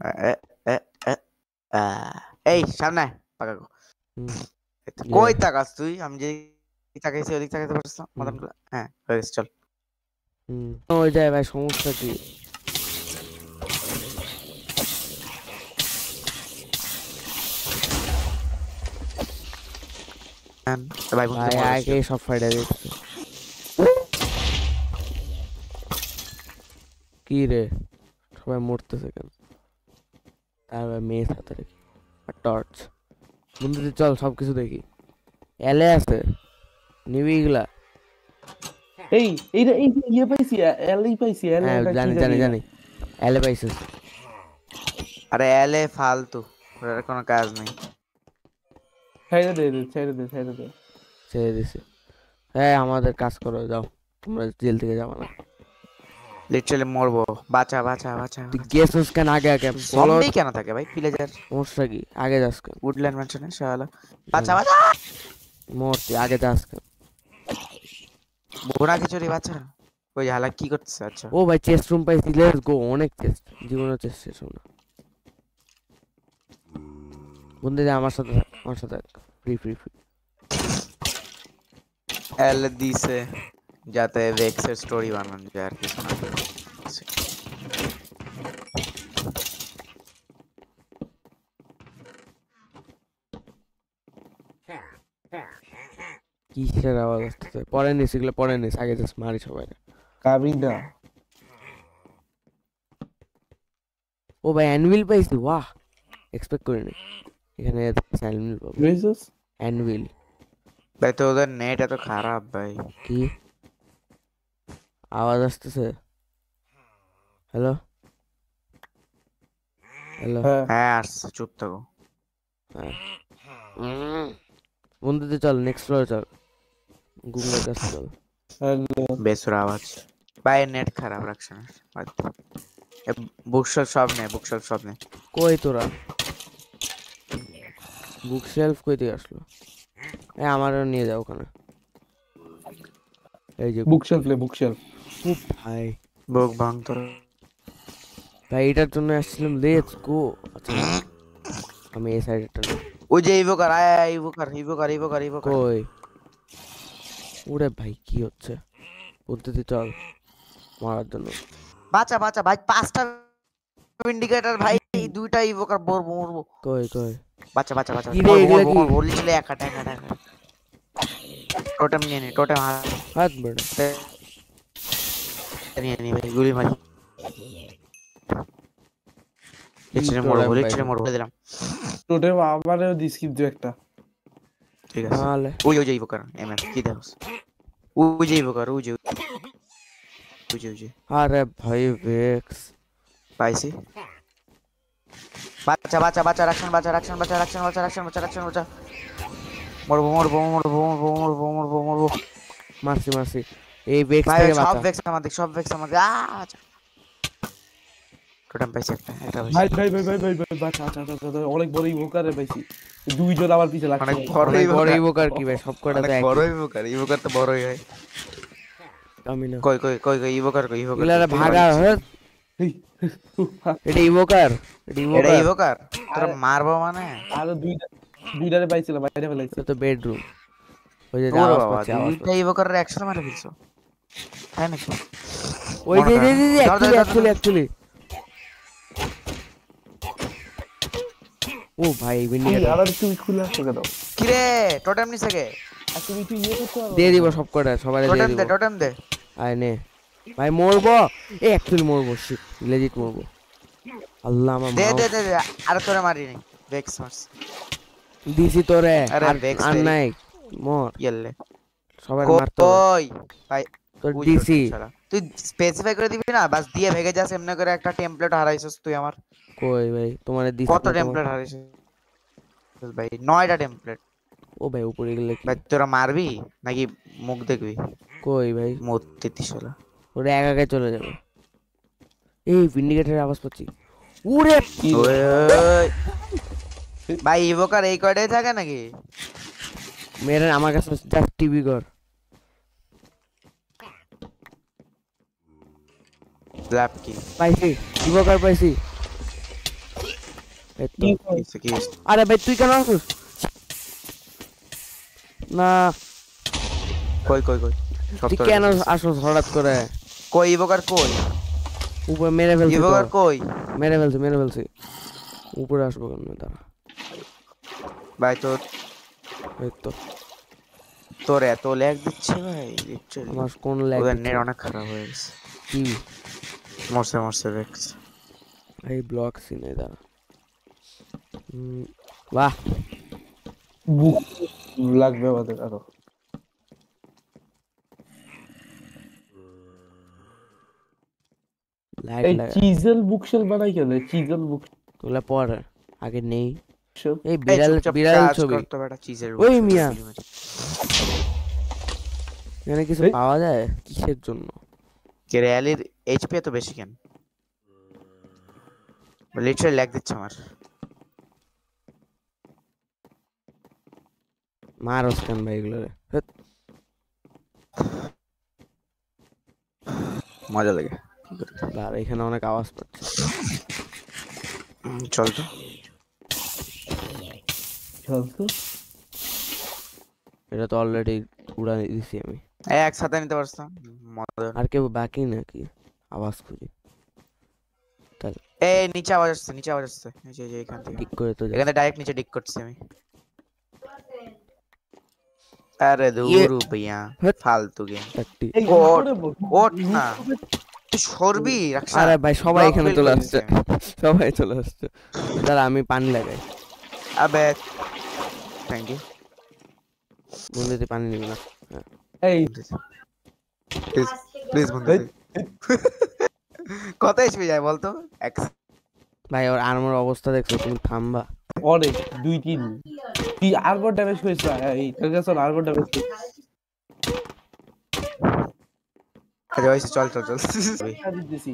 এ, এ, এ, এই সামনে পাকা ইয়ে কই তাকাস তুই? আমি যে তাকাইছি ওদিক তাকাইতে পারছিস না মদন গুলা? হ্যাঁ হয়ে গেছে, চল। ওই যায় ভাই, সমস্যা কি? ভাই ভাই আগে সব ফাইডা দিচ্ছে। কি রে সবাই মরতেছে কেন? তারপর মেয়ে সাথে রেখে টর্চ বন্ধুদের, চল সবকিছু দেখি। এলে আছে নিবি এগুলা? এই এইটা এই ইয়ে পাইছি, এলই পাইছি, এল হ্যাঁ এটা কি জানি জানি জানি, এলে পাইছিস। আরে এলে ফালতু, ওর কোনো কাজ নেই। ছেড়ে দে ছেড়ে দে ছেড়ে দে। ছেড়ে দিছে। হ্যাঁ আমাদের কাজ করো, যাও তোমরা জেল থেকে যাবো না। লিটারালি মরবো, বাঁচা বাঁচা বাঁচা। তুই গেছিস কেন আগে আগে? জম্বি কেন থাকে ভাই ভিলেজার? সমস্যা কি? আগে যাস কেন? উডল্যান্ড ম্যানশনে শালা। বাঁচা বাঁচা, মরতি আগে যাস কেন? ঘোড়া খিচুড়ি বাঁচা। ওই হালা কি করতেছে? আচ্ছা ও ভাই চেস্ট রুম পাইছি, লেটস গো। অনেক চেস্ট, জীবনের চেস্ট শেষ হলো না। বন্ধু যা আমার সাথে, আমার সাথে ফ্রি ফ্রি ফ্রি। এল দিছে যাতে ভেক্সের স্টোরি বানানো যায় আর কিছু না। কিসের আওয়াজ আসতেছে? পরে নিস এগুলো, পরে নিস, আগে যাস মারি সবাই। কাবি না। ও ভাই অ্যানভিল পাইছি, বাহ এক্সপেক্ট করিনি এখানে অ্যানভিল পাবো। অ্যানভিল ভাই তো ওদের নেট এত খারাপ ভাই। কি আওয়াজ আসতেছে? হ্যালো হ্যালো, হ্যাঁ আসছে, চুপ থাকো। বন্ধুদের চল নেক্সট ফ্লোরে চল, গুগলের কাছে চল। বেসুর আওয়াজ ভাই, নেট খারাপ রাখছে না। বুকশেলফ সব নে, বুকশেলফ সব নে। কই তোরা? বুক শেলফ কই থেকে আসলো? আমারও নিয়ে যাও ওখানে। এই যে বুকশেলফ লে, বুকশেলফ। ও ভাই বুক ভাঙ তোর ভাই, এটার জন্য আসছিলাম। Let's go. আচ্ছা আমি এই সাইডটা না। ওই যে ইভোকার, আয় ইভোকার ইভোকার ইভোকার ইভোকার। কই? ওরে ভাই কি হচ্ছে? পদ্ধতি চল মারার জন্য। বাঁচা বাঁচা ভাই, 5টা ইন্ডিকেটর ভাই, 2টা ইভোকার মরবো। কই কই? বাঁচা বাঁচা বাঁচা, কি রে এগুলা কি? বলি চলে একা টাকা টাকা। টোটেম নিয়ে নে, টোটেম হাত বেড়া নিয়ে নি ভাই, গুলি মারি। লিটারে মরবো, লিটারে মরবো দিলাম। টোটেম আমারও দিস কিন্তু একটা। ঠিক আছে। নালে ওই যে ইভোকার এমএম কি দেখছ? ওই যে ইভোকার, ওই যে ওই যে। আরে ভাই ভেক্স পাইছি। বাচ্চা বাচ্চা বাচ্চা, রাখছেন বাচ্চা, রাখছেন বাচ্চা, রাখছেন বাচ্চা, রাখছেন বাচ্চা, রাখছেন বাচ্চা। মরবো মরবো মরবো মরবো মরবো মরবো মরবো। মারছি মারছি। এই ভেক্স ভাই থেকে সব বাঁচা। ভেক্স আমাদের, সব ভেক্স আমাদের। টোটেম পাইছি একটা, একটা ভাই পাইছি। ভাই ভাই ভাই ভাই ভাই বাচ্চা আচ্ছা আচ্ছা আচ্ছা, অনেক বড় ইভোকারে পাইছি। দুইজন আমার পিছে লাগছে। অনেক বড় অনেক বড় ইভোকার। ইভোকার কি ভাই, সব কটা তো অনেক একই। বড় ইভোকার, ইভোকার তো বড়ই হয়। আমি না কই কই কই কই ইভোকার, কই ইভোকার? এগুলা ভাগা হয়। এটা ইভোকার, এটা ইভোকার। তোরা মারবো মানে? আরো দুইটারে পাইছিলাম, বাইরে ফেলাইছি। এটা তো বেডরুম। ওই যে ওরে আওয়াজ বাবা, পাচ্ছি, আওয়াজ দুইটা ইভোকারের একসাথে মারা ফেলছো? তাই নাকি? ওই যে অ্যাকচুয়ালি ও ভাই ভিন্ডিকেটর আবার তুমি খুলে আসো কেন? কি রে টোটেম নিছে কে? আর তুমি তুই ইয়ে করতে পারো? দিয়ে দিব সব কটা, সবাই দিয়ে টোটেম দিব। দে, টোটেম দে। আয় নে ভাই, মরবো। অ্যাকচুয়ালি মরবো, শিট লেজিট মরবো। আল্লাহ আমার দে মাও দে দে দে, আর তোরে মারি নাই। ভেক্স মারস। দিছি তোরে। আরে আর ভেক্স আর ভেরি নাই মর, ইয়েলে। সবাই মারতে হবে। কই ভাই তোর ওই দিছি। শালা, তুই স্পেসিফাই করে দিবি না? বাস দিয়ে ভেগে যাস এমনি করে। একটা টেমপ্লেট হারাইছস তুই আমার। কই ভাই তোমারে দিছি কত তো টেমপ্লেট হারাইছস ভাই? 9টা টেমপ্লেট। ও ভাই উপরে গেলে কি? ভাই তোরা মারবি নাকি মুখ দেখবি? কই ভাই মূর্তি শালা। ওরে একা চলে যাবে। এই ভিন্ডিকেটরের আওয়াজ পাচ্ছি। ওরে ওই ভাই ইভোকার এই কয়টাই থাকে নাকি? মেরে আমার কাছে জাস্ট টিভি ঘর। ল্যাপ কি পাইছি ইভোকার পাইছি। এই তো। কি হয়? কি হইছে? আরে ভাই তুই কেন আসছিস? না কই কই কই সব তুই তোর কেন কাছে। আসছিস হঠাৎ করে? কই ইভোকার কই? উপরে মেরে ফেলছি তো। ইভোকার কই? মেরে ফেলছি। উপরে আসবো কেন দাঁড়া। ভাই তোর এই তো তোর এত ল্যাগ দিচ্ছে ভাই লিটারালি। আমার কোন ল্যাগ ওদের দিচ্ছে নেট না। অনেক খারাপ হয়ে গেছে। কি মরছে দেখছ। এই ব্লক সিনে দাঁড়া। বাহ বুক লাগবে আমাদের আরো। লাইট এই লাগা চিজেল বুকশেল বানাই কেন? চিজেল ওগুলা পরে আগে নেই। বুকশেল এই এই বিড়াল চুপচাপ বিড়াল কাজ ছবি কর তো বেটা চিজের ওই মিয়া। এখানে কিছু এই। পাওয়া যায় কিসের জন্য? কে র্যালির এইচপি এত বেশি কেন? লিটারালি ল্যাগ দিচ্ছে আমার। মার ওস্কান ভাই এগুলো রে। মজা লাগে। আর এখানে অনেক আওয়াজ পাচ্ছে। চল তো। চলতো এটা তো অলরেডি উড়া দিছি আমি। একসাথে নিতে পারছো মজা। আর কেউ বাকি নাকি? আওয়াজ খুঁজি এই নিচে আওয়াজ আসছে এই যে এখান থেকে। ঠিক করে তো এখানে ডাইরেক্ট নিচে ডিক করছি আমি। আরে ইয়ে। দূর ভাইয়া হ্যাট। ফালতু গেম। চারটি। এই ওঠ, উপরে বল। ওঠ না। তুই সরবি রাখসা। আরে ভাই সবাই Block এখানে fail চলে করে আসছে। দিছি আমি। সবাই চলে আসছে। দাঁড়া আমি পানি লাগাই। আবে থ্যাংক ইউ। বন্ধুতে পানি নিবি না। এই প্লিজ প্লিজ বন্ধু। এই, কত এসপি যায় বলতো? ভাই ওর আর্মর অবস্থা দেখছো তুমি থামবা। অনেক 2-3 তুই আরবার ড্যামেজ করেছিস। এই তোর কাছে আরবার ড্যামেজ আচ্ছা চল দিছি।